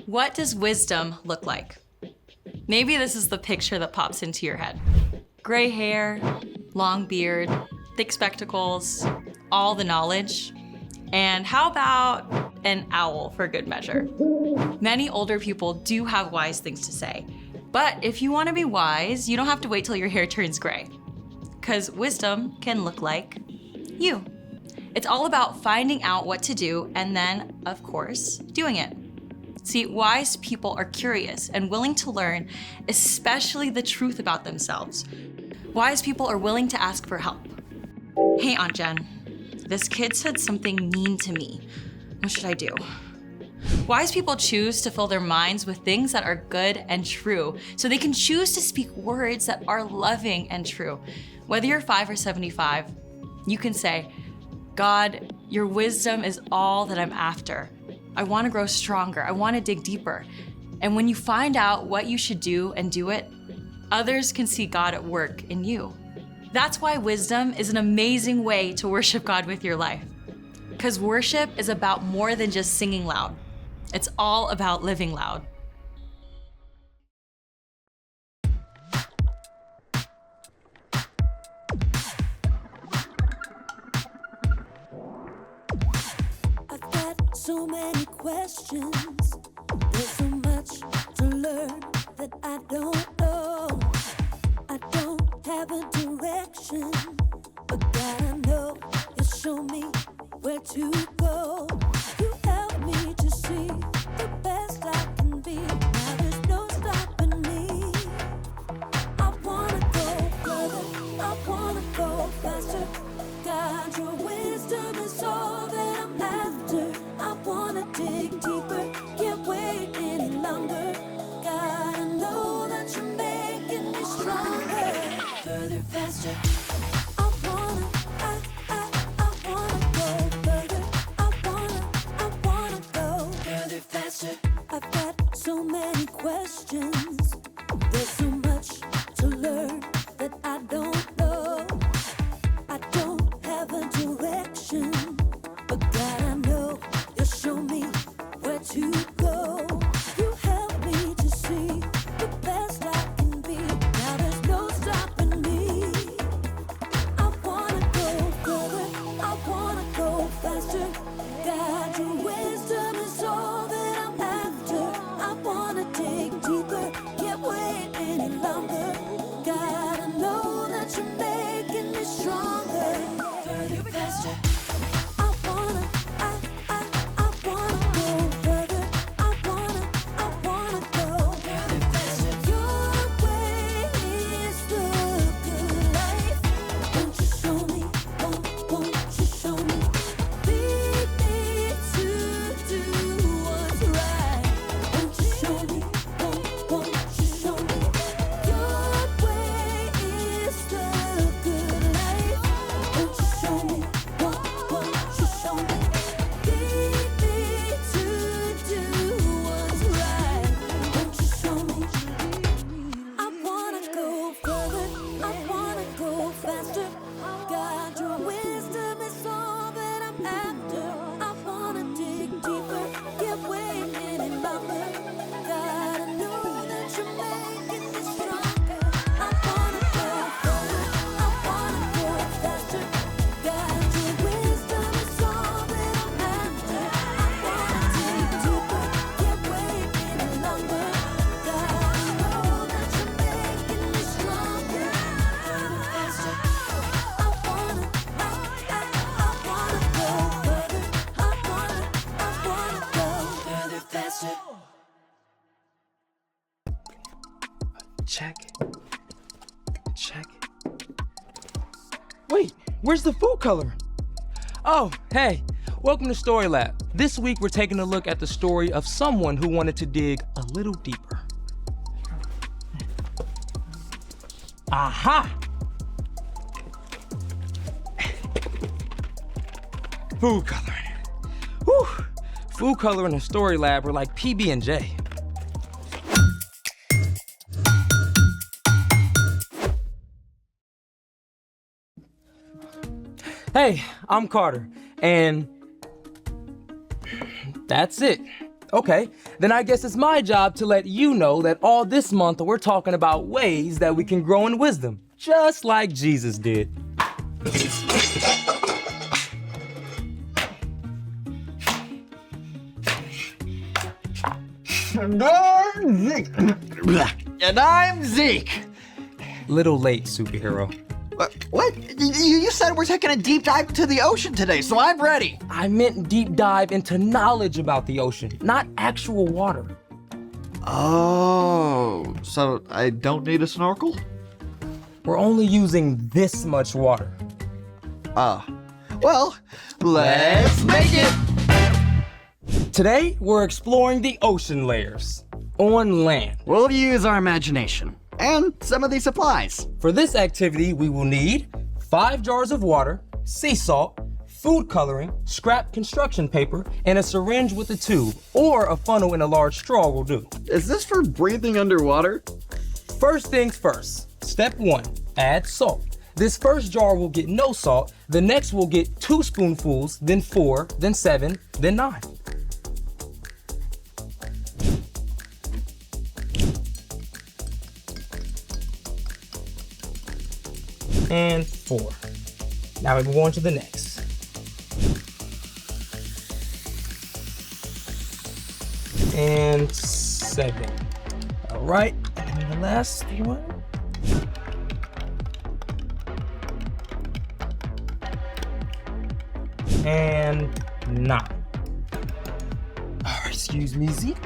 What does wisdom look like? Maybe this is the picture that pops into your head. Gray hair, long beard, thick spectacles, all the knowledge. And how about an owl for good measure? Many older people do have wise things to say. But if you want to be wise, you don't have to wait till your hair turns gray. Because wisdom can look like you. It's all about finding out what to do and then, of course, doing it. See, wise people are curious and willing to learn, especially the truth about themselves. Wise people are willing to ask for help. Hey, Aunt Jen, this kid said something mean to me. What should I do? Wise people choose to fill their minds with things that are good and true, so they can choose to speak words that are loving and true. Whether you're 5 or 75, you can say, God, your wisdom is all that I'm after. I want to grow stronger. I want to dig deeper. And when you find out what you should do and do it, others can see God at work in you. That's why wisdom is an amazing way to worship God with your life. Because worship is about more than just singing loud. It's all about living loud. I've got so many questions. There's so much to learn that I don't know. I don't have a direction, but God, I know you show me where to go. You help me to see the best I can be. Now there's no stopping me. I wanna go further, I wanna go faster. God, your wisdom is all that I'm after. I wanna dig deeper, can't wait any longer. God, I know that you're making me stronger. Further, faster. I wanna go further. I wanna go further, faster. I've got so many questions. There's so much to learn that I don't know. I don't have a direction, but God, I know you'll show me where to go. You help me to see the best I can be. Now there's no stopping me. I wanna go further, I wanna go faster. God, your wisdom is all that I'm after. I wanna dig deeper, can't wait any longer. God, I know that you're making me stronger. Further, faster. I wanna go further. I wanna go further, faster. Your way is the good life. Won't you show me? Won't you show me? Lead me to do what's right. Won't you show me? Won't you show me? Your way is the good life. Won't you show me? Won't you show me? Lead me to do what's right. Won't you show me? I wanna go further. I wanna go faster. God, your wisdom is all that I'm after. I wanna dig deeper, can't wait any longer. God, I know that you're making me stronger. I wanna go further. I wanna go faster. God, your wisdom is all that I'm after. I wanna dig deeper, can't wait any longer. God, I know that you're making me stronger. Further, faster. I wanna go further. I wanna go further, faster. Check. Wait, where's the food color? Oh, hey, welcome to Story Lab. This week we're taking a look at the story of someone who wanted to dig a little deeper. Aha! Food coloring. Whew! Food coloring and Story Lab were like PB&J. Hey, I'm Carter, and that's it. Okay, then I guess it's my job to let you know that all this month we're talking about ways that we can grow in wisdom, just like Jesus did. And I'm Zeke. And I'm Zeke. Little late, superhero. What? You said we're taking a deep dive into the ocean today, so I'm ready. I meant deep dive into knowledge about the ocean, not actual water. Oh, so I don't need a snorkel? We're only using this much water. Well, let's make it. Today, we're exploring the ocean layers on land. We'll use our imagination and some of these supplies. For this activity, we will need 5 jars of water, sea salt, food coloring, scrap construction paper, and a syringe with a tube, or a funnel in a large straw will do. Is this for breathing underwater? First things first. Step 1, add salt. This first jar will get no salt, the next will get 2 spoonfuls, then 4, then 7, then 9. And 4. Now we move on to the next. And 7. All right, and the last one. And 9. Oh, excuse me, Zeke.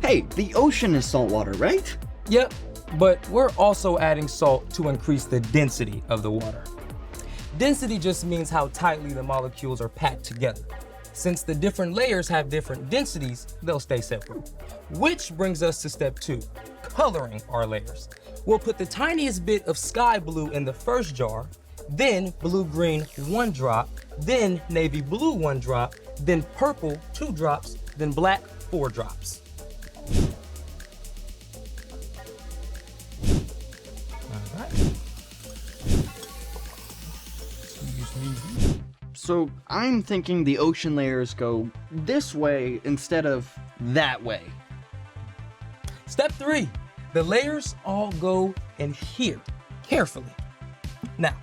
Hey, the ocean is saltwater, right? Yep, but we're also adding salt to increase the density of the water. Density just means how tightly the molecules are packed together. Since the different layers have different densities, they'll stay separate. Which brings us to step 2, coloring our layers. We'll put the tiniest bit of sky blue in the first jar, then blue-green 1 drop, then navy blue 1 drop, then purple 2 drops, then black 4 drops. All right. So I'm thinking the ocean layers go this way instead of that way. Step 3, the layers all go in here, carefully. Now,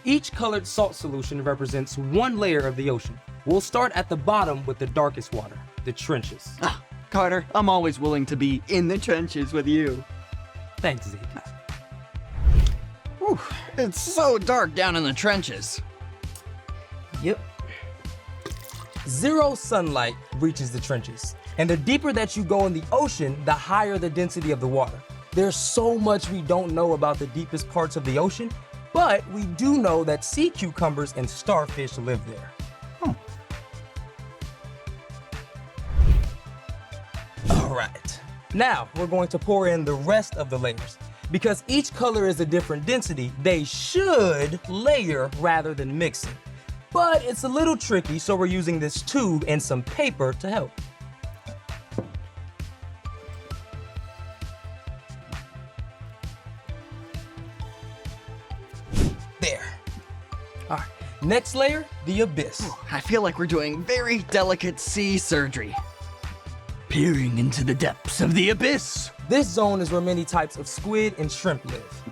each colored salt solution represents 1 layer of the ocean. We'll start at the bottom with the darkest water, the trenches. Carter, I'm always willing to be in the trenches with you. Thanks, Zeke. Whew, it's so dark down in the trenches. Yep. 0 sunlight reaches the trenches. And the deeper that you go in the ocean, the higher the density of the water. There's so much we don't know about the deepest parts of the ocean, but we do know that sea cucumbers and starfish live there. All right. Now, we're going to pour in the rest of the layers. Because each color is a different density, they should layer rather than mixing. But it's a little tricky, so we're using this tube and some paper to help. There. All right, next layer, the abyss. I feel like we're doing very delicate sea surgery. Peering into the depths of the abyss. This zone is where many types of squid and shrimp live.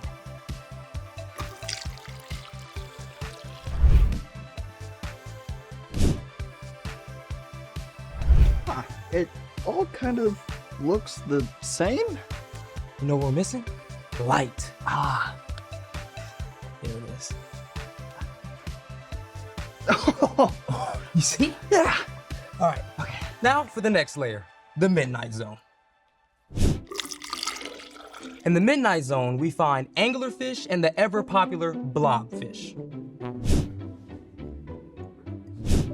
It all kind of looks the same. You know what we're missing? Light. Ah. Here it is. You see? Yeah. All right, okay. Now for the next layer, the midnight zone. In the midnight zone, we find anglerfish and the ever-popular blobfish.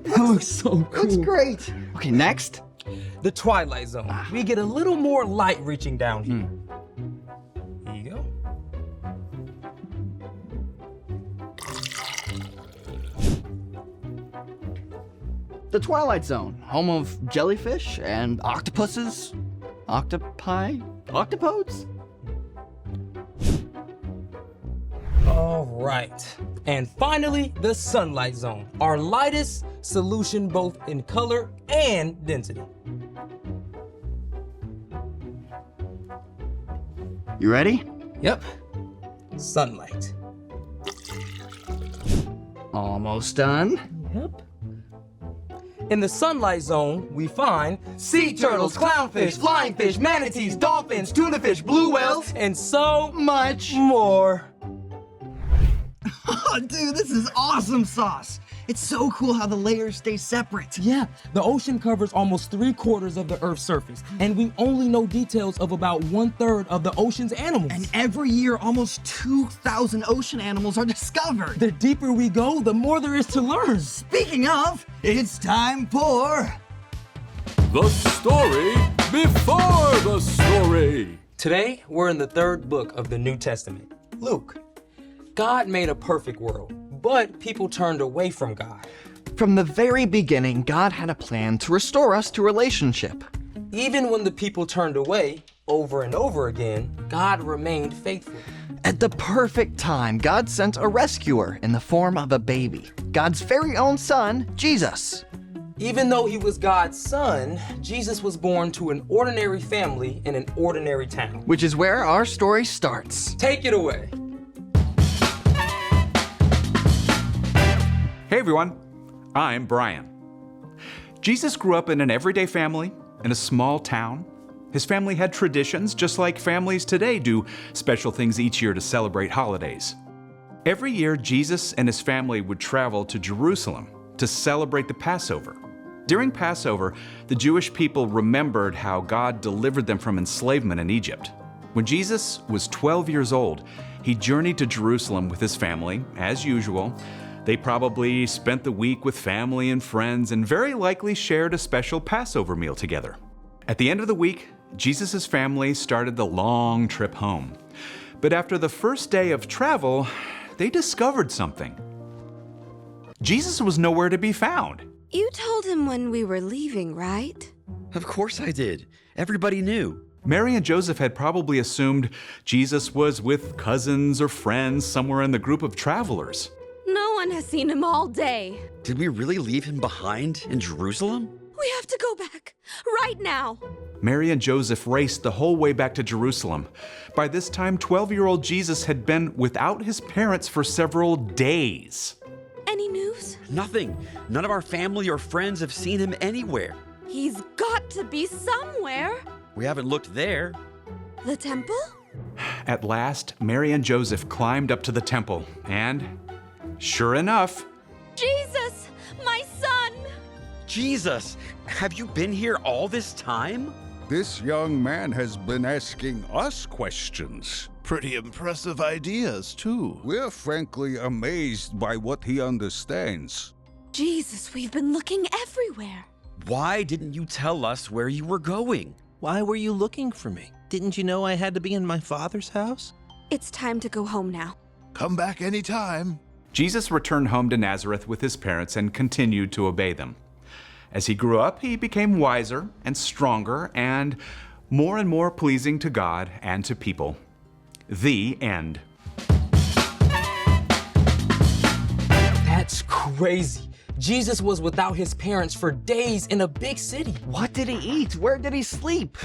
That looks so cool. That's great. Okay, next. The twilight zone. We get a little more light reaching down here. Here you go. The Twilight Zone, home of jellyfish and octopuses, octopi, octopodes. All Right. And finally, the sunlight zone, our lightest solution both in color and density. You ready? Yep. Sunlight. Almost done. Yep. In the sunlight zone, we find sea turtles, clownfish, flying fish, manatees, dolphins, tuna fish, blue whales, and so Much. more. Oh, dude, this is awesome sauce. It's so cool how the layers stay separate. Yeah, the ocean covers almost 3/4 of the Earth's surface, and we only know details of about 1/3 of the ocean's animals. And every year, almost 2,000 ocean animals are discovered. The deeper we go, the more there is to learn. Speaking of, it's time for... The story before the story. Today, we're in the 3rd book of the New Testament, Luke. God made a perfect world, but people turned away from God. From the very beginning, God had a plan to restore us to relationship. Even when the people turned away over and over again, God remained faithful. At the perfect time, God sent a rescuer in the form of a baby, God's very own son, Jesus. Even though he was God's son, Jesus was born to an ordinary family in an ordinary town. Which is where our story starts. Take it away. Hey everyone, I'm Brian. Jesus grew up in an everyday family in a small town. His family had traditions just like families today do special things each year to celebrate holidays. Every year, Jesus and his family would travel to Jerusalem to celebrate the Passover. During Passover, the Jewish people remembered how God delivered them from enslavement in Egypt. When Jesus was 12 years old, he journeyed to Jerusalem with his family, as usual. They probably spent the week with family and friends and very likely shared a special Passover meal together. At the end of the week, Jesus' family started the long trip home. But after the first day of travel, they discovered something. Jesus was nowhere to be found. You told him when we were leaving, right? Of course I did. Everybody knew. Mary and Joseph had probably assumed Jesus was with cousins or friends somewhere in the group of travelers. No one has seen him all day. Did we really leave him behind in Jerusalem? We have to go back, right now. Mary and Joseph raced the whole way back to Jerusalem. By this time, 12-year-old Jesus had been without his parents for several days. Any news? Nothing. None of our family or friends have seen him anywhere. He's got to be somewhere. We haven't looked there. The temple? At last, Mary and Joseph climbed up to the temple, and sure enough, Jesus, my son! Jesus, have you been here all this time? This young man has been asking us questions. Pretty impressive ideas, too. We're frankly amazed by what he understands. Jesus, we've been looking everywhere. Why didn't you tell us where you were going? Why were you looking for me? Didn't you know I had to be in my father's house? It's time to go home now. Come back anytime. Jesus returned home to Nazareth with his parents and continued to obey them. As he grew up, he became wiser and stronger and more pleasing to God and to people. The end. That's crazy. Jesus was without his parents for days in a big city. What did he eat? Where did he sleep?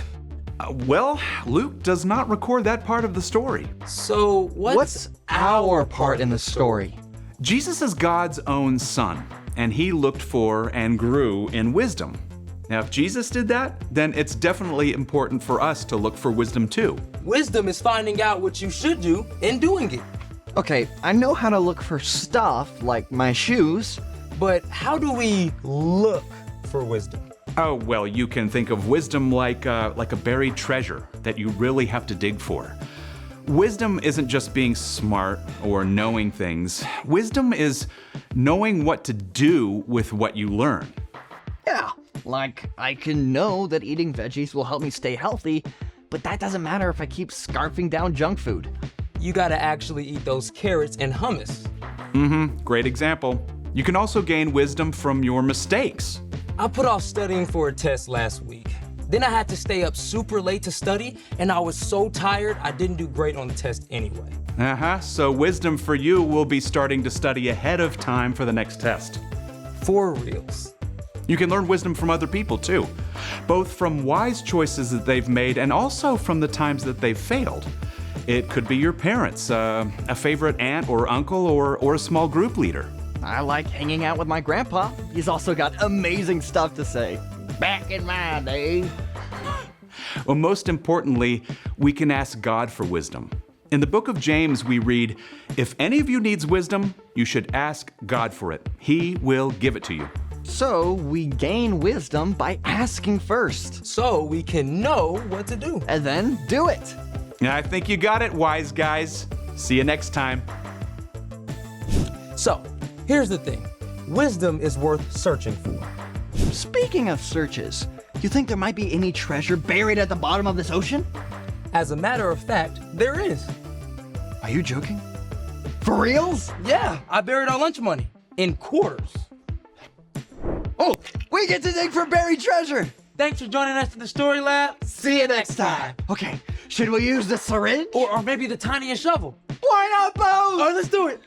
Well, Luke does not record that part of the story. So What's our part in the story? Jesus is God's own son, and he looked for and grew in wisdom. Now, if Jesus did that, then it's definitely important for us to look for wisdom too. Wisdom is finding out what you should do and doing it. Okay, I know how to look for stuff like my shoes. But how do we look for wisdom? Oh, well, you can think of wisdom like a buried treasure that you really have to dig for. Wisdom isn't just being smart or knowing things. Wisdom is knowing what to do with what you learn. Yeah, like I can know that eating veggies will help me stay healthy, but that doesn't matter if I keep scarfing down junk food. You gotta actually eat those carrots and hummus. Great example. You can also gain wisdom from your mistakes. I put off studying for a test last week. Then I had to stay up super late to study, and I was so tired I didn't do great on the test anyway. So wisdom for you will be starting to study ahead of time for the next test. For reals. You can learn wisdom from other people too, both from wise choices that they've made and also from the times that they've failed. It could be your parents, a favorite aunt or uncle, or a small group leader. I like hanging out with my grandpa. He's also got amazing stuff to say. Back in my day. Well, most importantly, we can ask God for wisdom. In the book of James, we read, "If any of you needs wisdom, you should ask God for it. He will give it to you." So we gain wisdom by asking first, So we can know what to do. and then do it. I think you got it, wise guys. See you next time. So, here's the thing. Wisdom is worth searching for. Speaking of searches, you think there might be any treasure buried at the bottom of this ocean? As a matter of fact, there is. Are you joking? For reals? Yeah, I buried our lunch money in quarters. Oh, we get to dig for buried treasure. Thanks for joining us in the Story Lab. See you next time. Okay, should we use the syringe? Or maybe the tiniest shovel. Why not both? All right, let's do it.